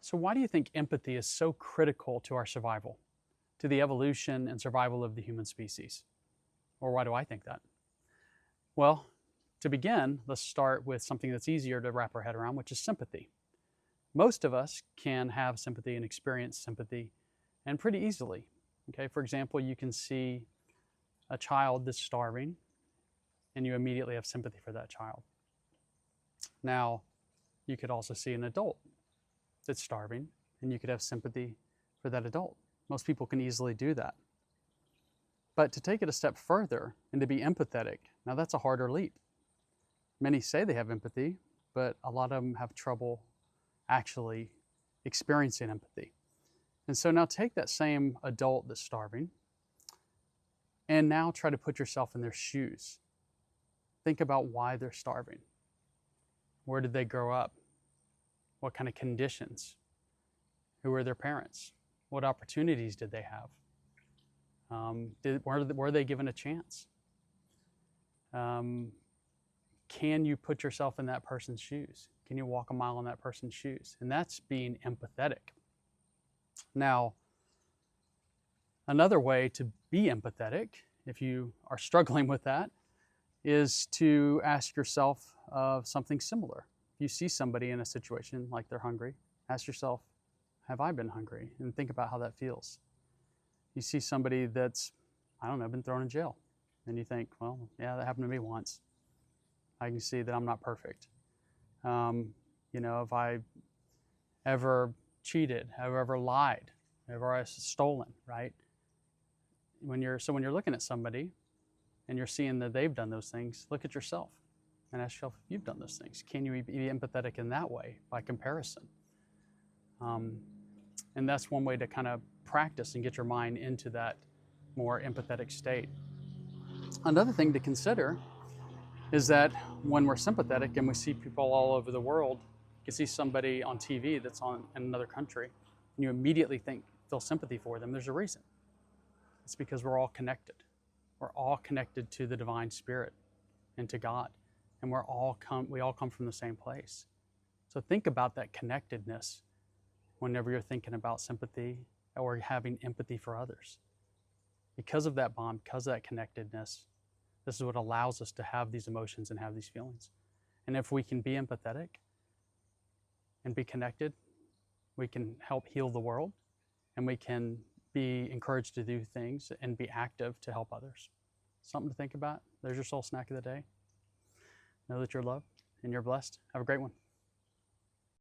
So why do you think empathy is so critical to our survival, to the evolution and survival of the human species? Or why do I think that? Well, to begin, let's start with something that's easier to wrap our head around, which is sympathy. Most of us can have sympathy and experience sympathy, and pretty easily. Okay, for example, you can see a child that's starving, and you immediately have sympathy for that child. Now, you could also see an adult that's starving, and you could have sympathy for that adult. Most people can easily do that. But to take it a step further and to be empathetic, now that's a harder leap. Many say they have empathy, but a lot of them have trouble actually experiencing empathy. And so now take that same adult that's starving and now try to put yourself in their shoes. Think about why they're starving. Where did they grow up? What kind of conditions? Who were their parents? What opportunities did they have? Were they given a chance? Can you put yourself in that person's shoes? Can you walk a mile in that person's shoes? And that's being empathetic. Now, another way to be empathetic, if you are struggling with that, is to ask yourself of something similar. If you see somebody in a situation like they're hungry, ask yourself, have I been hungry? And think about how that feels. You see somebody that's, I don't know, been thrown in jail, and you think, well, yeah, that happened to me once. I can see that I'm not perfect. If I ever cheated, have I ever lied, ever I stolen, right? When you're looking at somebody and you're seeing that they've done those things, look at yourself and ask yourself if you've done those things. Can you be empathetic in that way by comparison? And that's one way to kind of practice and get your mind into that more empathetic state. Another thing to consider is that when we're sympathetic and we see people all over the world, you can see somebody on TV that's in another country, and you immediately feel sympathy for them. There's a reason. It's because we're all connected. We're all connected to the divine spirit and to God, and we all come from the same place. So think about that connectedness whenever you're thinking about sympathy or having empathy for others. Because of that bond, because of that connectedness, this is what allows us to have these emotions and have these feelings. And if we can be empathetic and be connected, we can help heal the world, and we can be encouraged to do things and be active to help others. Something to think about. There's your soul snack of the day. Know that you're loved and you're blessed. Have a great one.